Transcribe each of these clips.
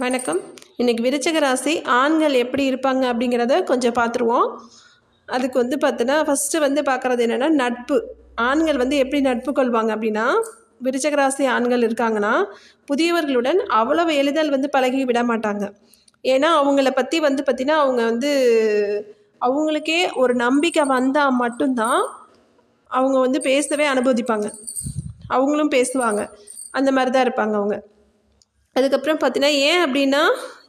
வணக்கம். இன்றைக்கி விருச்சிக ராசி ஆண்கள் எப்படி இருப்பாங்க அப்படிங்கிறத கொஞ்சம் பார்த்துருவோம். அதுக்கு பார்த்தோன்னா ஃபஸ்ட்டு பார்க்குறது என்னென்னா நட்பு. ஆண்கள் எப்படி நட்பு கொள்வாங்க அப்படின்னா, விருச்சிக ராசி ஆண்கள் இருக்காங்கன்னா புதியவர்களுடன் அவ்வளவு எளிதில் பழகி விட மாட்டாங்க. ஏன்னா அவங்கள பற்றி பார்த்திங்கன்னா அவங்க அவங்களுக்கே ஒரு நம்பிக்கை வந்தால் மட்டும்தான் அவங்க பேசவே அனுமதிப்பாங்க. அவங்களும் பேசுவாங்க. அந்த மாதிரி தான் இருப்பாங்க அவங்க. அதுக்கப்புறம் பார்த்தீங்கன்னா ஏன் அப்படின்னா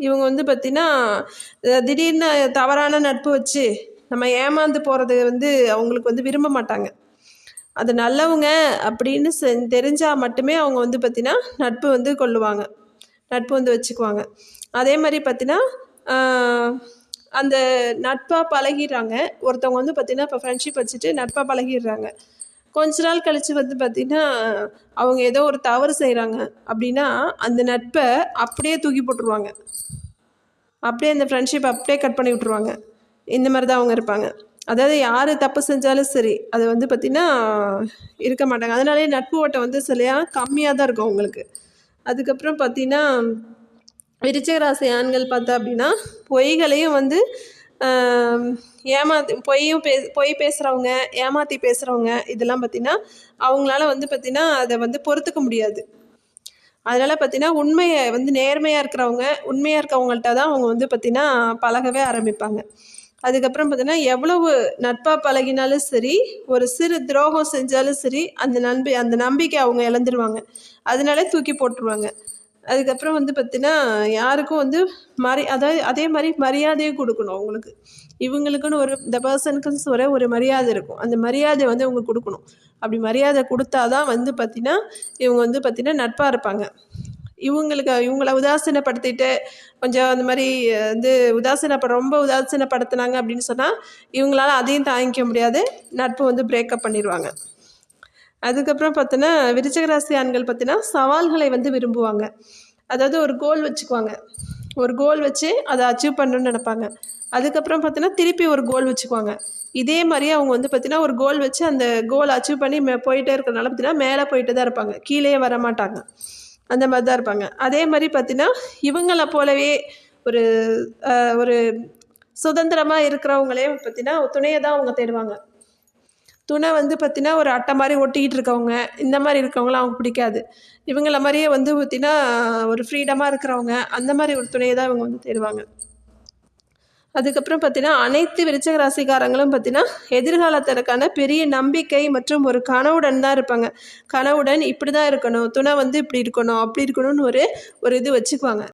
இவங்க பார்த்தீங்கன்னா திடீர்னு தவறான நட்பு வச்சு நம்ம ஏமாந்து போகிறது அவங்களுக்கு விரும்ப மாட்டாங்க. அது நல்லவங்க அப்படின்னு தெரிஞ்சால் மட்டுமே அவங்க பார்த்தீங்கன்னா நட்பு கொள்ளுவாங்க, நட்பு வச்சுக்குவாங்க. அதே மாதிரி பார்த்தீங்கன்னா அந்த நட்பாக பழகிடுறாங்க. ஒருத்தவங்க பார்த்தீங்கன்னா இப்போ ஃப்ரெண்ட்ஷிப் வச்சுட்டு நட்பாக பழகிடுறாங்க. கொஞ்ச நாள் கழித்து பார்த்திங்கன்னா அவங்க ஏதோ ஒரு தவறு செய்கிறாங்க அப்படின்னா அந்த நட்பை அப்படியே தூக்கி போட்டுருவாங்க. அப்படியே அந்த ஃப்ரெண்ட்ஷிப் அப்படியே கட் பண்ணி விட்ருவாங்க. இந்த மாதிரி தான் அவங்க இருப்பாங்க. அதாவது யார் தப்பு செஞ்சாலும் சரி அது பார்த்திங்கன்னா இருக்க மாட்டாங்க. அதனாலே நட்பு ஓட்டம் சிலையா கம்மியாக தான் இருக்கும் அவங்களுக்கு. அதுக்கப்புறம் பார்த்திங்கன்னா விருச்சிக ராசி ஆண்கள் பார்த்தா அப்படின்னா பொய்களையும் பொய் பேசுகிறவங்க, ஏமாற்றி பேசுகிறவங்க இதெல்லாம் பார்த்திங்கன்னா அவங்களால பார்த்திங்கன்னா அதை பொறுத்துக்க முடியாது. அதனால் பார்த்திங்கன்னா உண்மையை நேர்மையாக இருக்கிறவங்க, உண்மையாக இருக்கவங்கள்ட்ட தான் அவங்க பார்த்திங்கன்னா பழகவே ஆரம்பிப்பாங்க. அதுக்கப்புறம் பார்த்திங்கன்னா எவ்வளவு நட்பாக பழகினாலும் சரி, ஒரு சிறு துரோகம் செஞ்சாலும் சரி அந்த நம்பிக்கை அவங்க இழந்துருவாங்க. அதனால தூக்கி போட்டுருவாங்க. அதுக்கப்புறம் பார்த்திங்கன்னா யாருக்கும் அதாவது அதே மாதிரி மரியாதையும் கொடுக்கணும் அவங்களுக்கு. இவங்களுக்குன்னு இந்த பர்சனுக்குன்னு ஒரு மரியாதை இருக்கும். அந்த மரியாதை அவங்க கொடுக்கணும். அப்படி மரியாதை கொடுத்தா தான் பார்த்திங்கன்னா இவங்க பார்த்திங்கன்னா நட்பாக இருப்பாங்க. இவங்கள உதாசீனப்படுத்திட்டு கொஞ்சம் அந்த மாதிரி ரொம்ப உதாசீனப்படுத்தினாங்க அப்படின்னு சொன்னால் இவங்களால அதையும் தாங்கிக்க முடியாது. நட்பு பிரேக்கப் பண்ணிடுவாங்க. அதுக்கப்புறம் பார்த்தோன்னா விருச்சிக ராசி ஆண்கள் பார்த்தீங்கன்னா சவால்களை விரும்புவாங்க. அதாவது ஒரு கோல் வச்சுக்குவாங்க. ஒரு கோல் வச்சு அதை அச்சீவ் பண்ணணும்னு நினைப்பாங்க. அதுக்கப்புறம் பார்த்தீங்கன்னா திருப்பி ஒரு கோல் வச்சுக்குவாங்க. இதே மாதிரியே அவங்க பார்த்தீங்கன்னா ஒரு கோல் வச்சு அந்த கோல் அச்சீவ் பண்ணி போயிட்டே இருக்கிறனால பார்த்தீங்கன்னா மேலே போயிட்டு தான் இருப்பாங்க, கீழே வர மாட்டாங்க. அந்த மாதிரி தான் இருப்பாங்க. அதே மாதிரி பார்த்தீங்கன்னா இவங்களை போலவே ஒரு ஒரு சுதந்திரமாக இருக்கிறவங்களே பார்த்தீங்கன்னா துணையை தான் அவங்க தேடுவாங்க. துணை பார்த்திங்கன்னா ஒரு அட்டை மாதிரி ஒட்டிக்கிட்டு இருக்கவங்க, இந்த மாதிரி இருக்கவங்களாம் அவங்க பிடிக்காது. இவங்கள மாதிரியே பார்த்திங்கன்னா ஒரு ஃப்ரீடமாக இருக்கிறவங்க, அந்த மாதிரி ஒரு துணையை தான் இவங்க தேடுவாங்க. அதுக்கப்புறம் பார்த்திங்கன்னா அனைத்து விருச்சிக ராசிக்காரங்களும் பார்த்திங்கன்னா எதிர்காலத்திற்கான பெரிய நம்பிக்கை மற்றும் ஒரு கனவுடன் தான் இருப்பாங்க. கனவுடன் இப்படி தான் இருக்கணும், துணை இப்படி இருக்கணும், அப்படி இருக்கணும்னு ஒரு இது வச்சுக்குவாங்க.